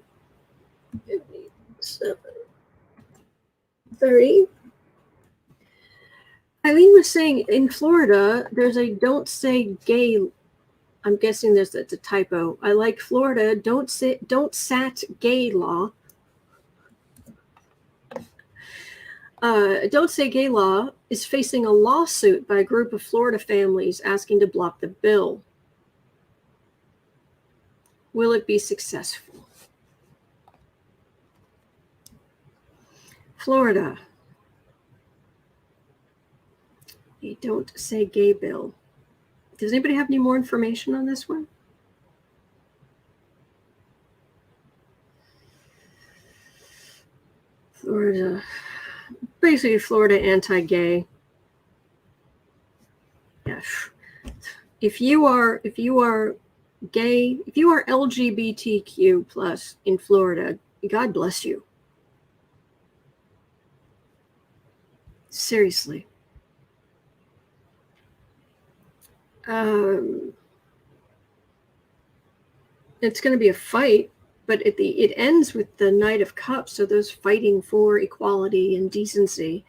5730. Eileen was saying in Florida, there's a don't say gay. I'm guessing it's a typo. I like Florida. Don't sat gay law. Don't say gay law is facing a lawsuit by a group of Florida families asking to block the bill. Will it be successful? Florida. A don't say gay bill. Does anybody have any more information on this one? Florida. Basically, Florida anti-gay. Yeah. If you are gay, if you are LGBTQ plus in Florida, God bless you. Seriously. It's going to be a fight. But it ends with the Knight of Cups, so those fighting for equality and decency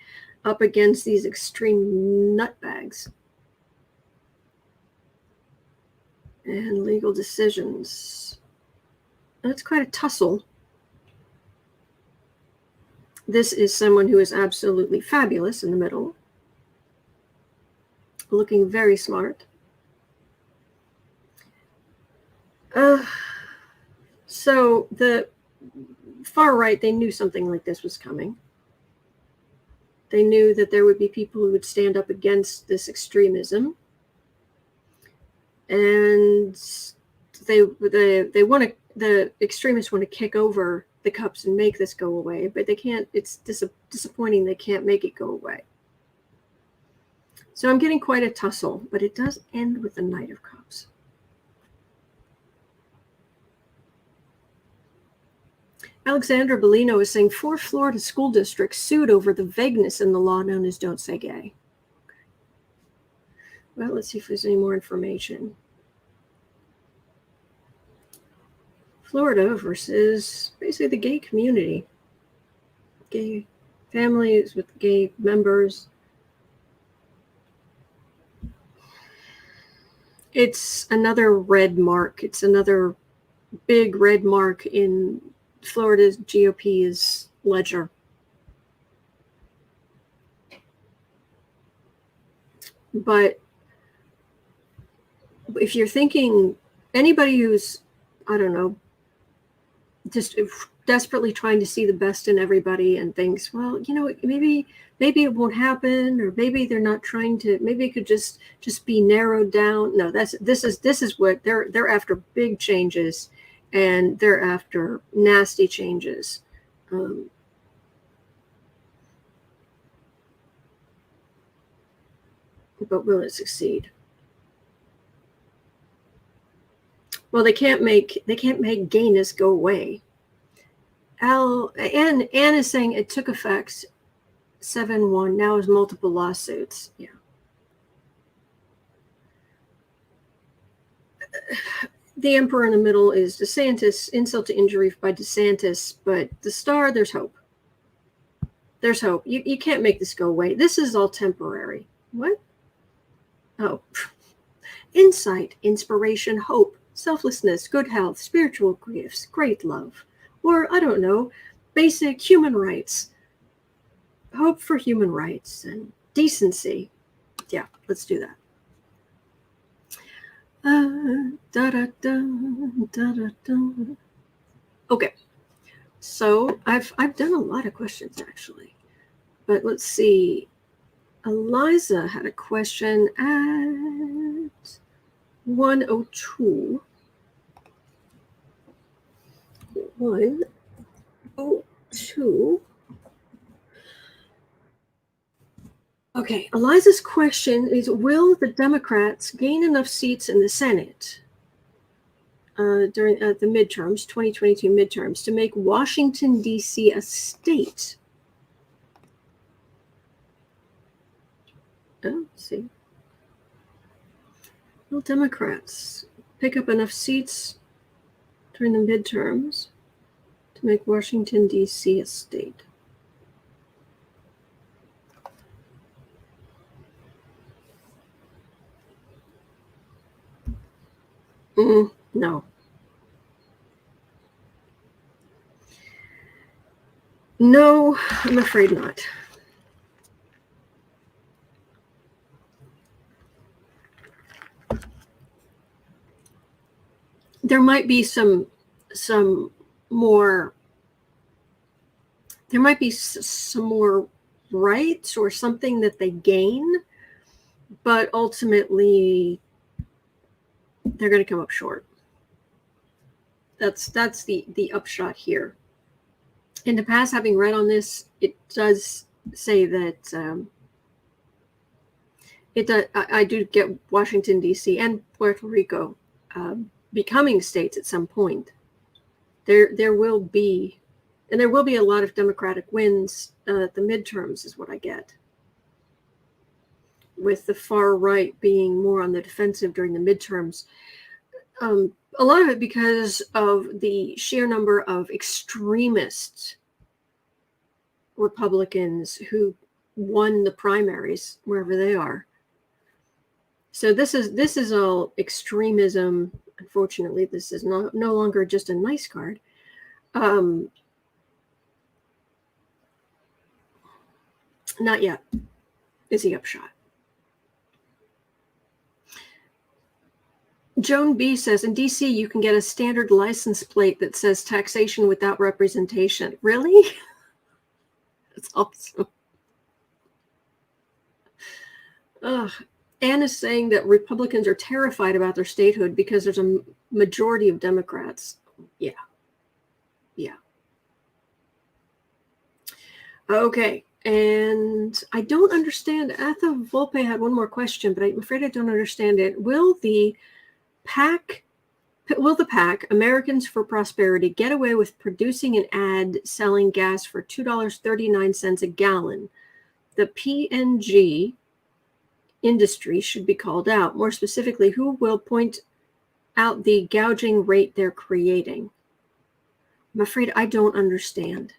up against these extreme nutbags. And legal decisions. That's quite a tussle. This is someone who is absolutely fabulous in the middle. Looking very smart. So the far right, they knew something like this was coming. They knew that there would be people who would stand up against this extremism. And the extremists want to kick over the cups and make this go away, but they can't. It's disappointing they can't make it go away. So I'm getting quite a tussle, but it does end with the Knight of Cups. Alexandra Bellino is saying 4 Florida school districts sued over the vagueness in the law known as Don't Say Gay. Okay. Well, let's see if there's any more information. Florida versus basically the gay community. Gay families with gay members. It's another red mark. It's another big red mark in Florida's GOP's ledger. But if you're thinking, anybody who's, I don't know, just desperately trying to see the best in everybody and thinks, well, you know, maybe it won't happen, or maybe they're not trying to, maybe it could just be narrowed down. No, this is what they're after, big changes, and they're after nasty changes. But will it succeed? Well, they can't make gayness go away. Anne is saying it took effect 7/1. Now is multiple lawsuits. Yeah. The emperor in the middle is DeSantis. Insult to injury by DeSantis, but the star, there's hope. There's hope. You can't make this go away. This is all temporary. What? Oh. Insight, inspiration, hope, selflessness, good health, spiritual gifts, great love, or, I don't know, basic human rights. Hope for human rights and decency. Yeah, let's do that. Okay, so I've done a lot of questions actually, but let's see. Eliza had a question at 102. 102. Okay, Eliza's question is, will the Democrats gain enough seats in the Senate during the midterms, 2022 midterms, to make Washington, D.C. a state? Oh, let's see. Will Democrats pick up enough seats during the midterms to make Washington, D.C. a state? No. No, I'm afraid not. There might be some more. There might be some more rights or something that they gain, but ultimately they're going to come up short. That's the upshot here. In the past, having read on this, it does say that I do get Washington, D.C. and Puerto Rico becoming states at some point. There will be a lot of Democratic wins at the midterms, is what I get, with the far right being more on the defensive during the midterms. A lot of it because of the sheer number of extremist Republicans who won the primaries wherever they are. So this is all extremism. Unfortunately, this is no longer just a nice card. Not yet is the upshot. Joan B says, in DC, you can get a standard license plate that says taxation without representation. Really? That's awesome. Anne is saying that Republicans are terrified about their statehood because there's a majority of Democrats. Yeah. Okay. And I don't understand. Atha Volpe had one more question, but I'm afraid I don't understand it. Will the PAC, Americans for Prosperity, get away with producing an ad selling gas for $2.39 a gallon? The PNG industry should be called out. More specifically, who will point out the gouging rate they're creating? I'm afraid I don't understand.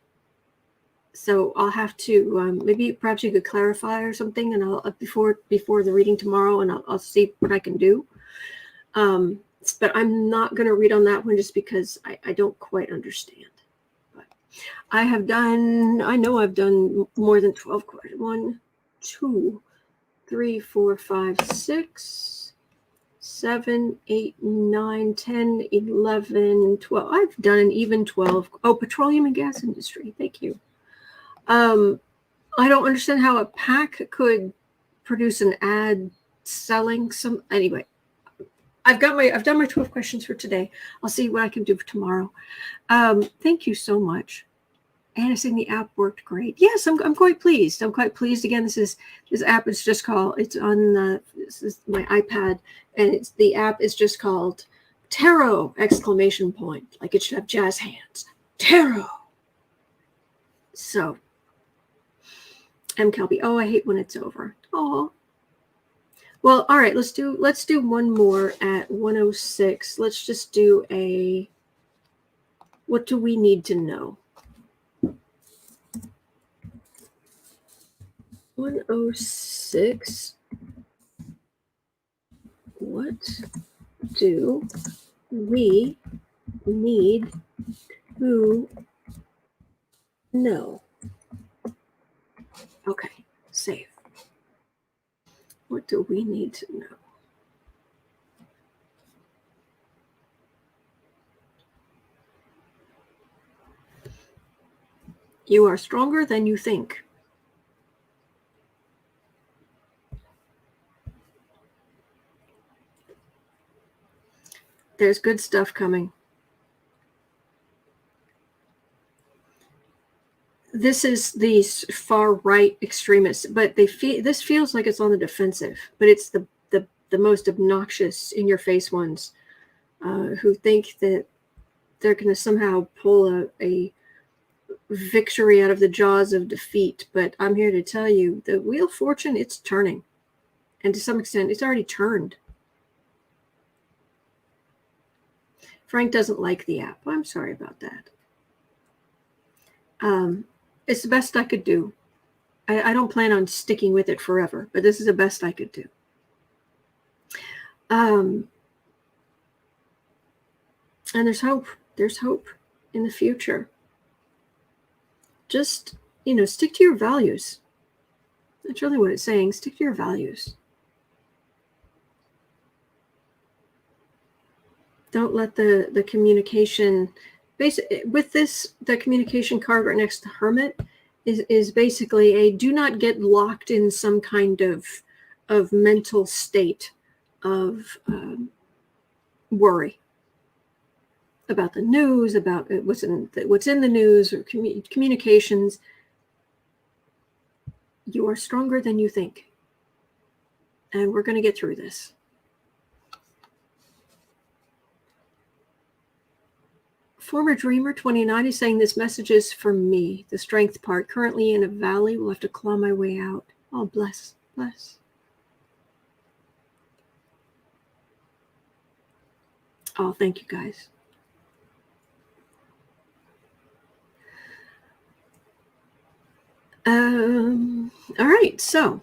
So I'll have to perhaps you could clarify or something, and I'll before the reading tomorrow, and I'll see what I can do. But I'm not going to read on that one just because I don't quite understand. But I know I've done more than 12 questions. 1, 2, 3, 4, 5, 6, 7, 8, 9, 10, 11, 12. I've done an even 12. Oh, petroleum and gas industry. Thank you. I don't understand how a PAC could produce an ad selling some. Anyway, I've done my 12 questions for today. I'll see what I can do for tomorrow. Thank you so much. Anna saying the app worked great. Yes, I'm quite pleased. I'm quite pleased. Again, this app is just called. It's on this is my iPad, and the app is just called Tarot ! Like it should have jazz hands. Tarot. So, M. Kelby. Oh, I hate when it's over. Oh. Well, all right. Let's do one more at 106. Let's just do a. What do we need to know? 106. What do we need to know? Okay, save. What do we need to know? You are stronger than you think. There's good stuff coming. This is these far right extremists, but this feels like it's on the defensive, but it's the most obnoxious in your face ones who think that they're going to somehow pull a victory out of the jaws of defeat. But I'm here to tell you the wheel of fortune, it's turning, and to some extent it's already turned. Frank doesn't like the app. I'm sorry about that. It's the best I could do. I don't plan on sticking with it forever, but this is the best I could do. And there's hope. There's hope in the future. Just, stick to your values. That's really what it's saying. Stick to your values. Don't let the communication, with this, the communication card right next to Hermit is basically a do not get locked in some kind of mental state of worry about the news, about what's in the news or communications. You are stronger than you think. And we're going to get through this. Former Dreamer 29 is saying this message is for me, the strength part. Currently in a valley, will have to claw my way out. Oh, bless, bless. Oh, thank you guys. All right, so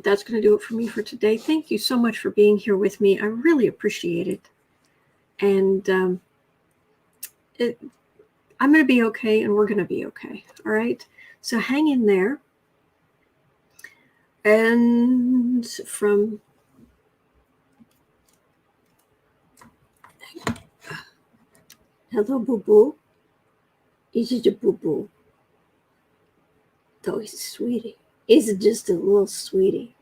that's going to do it for me for today. Thank you so much for being here with me. I really appreciate it. And I'm going to be okay, and we're going to be okay. All right. So hang in there. And from hello, boo boo. Is it a boo boo? Though he's a sweetie. He's just a little sweetie.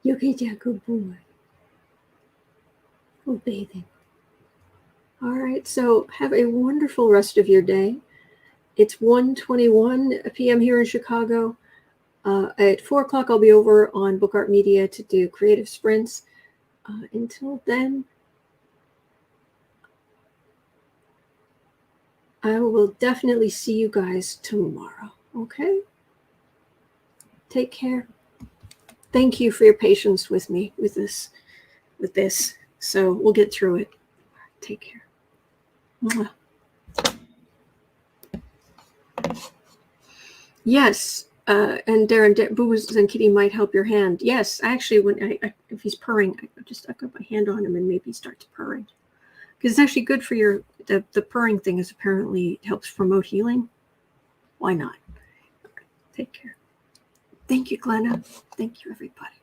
You get a good boy. Go bathing. All right, so have a wonderful rest of your day. It's 1:21 p.m. here in Chicago. At 4 o'clock, I'll be over on Book Art Media to do creative sprints. Until then, I will definitely see you guys tomorrow, okay? Take care. Thank you for your patience with me with this. So we'll get through it. Take care. Yes, And Darren, Boo and Kitty might help your hand. Yes, actually, when if he's purring, I've got my hand on him and maybe he starts purring. Because it's actually good for your, the purring thing is apparently helps promote healing. Why not? Take care. Thank you, Glenna. Thank you, everybody.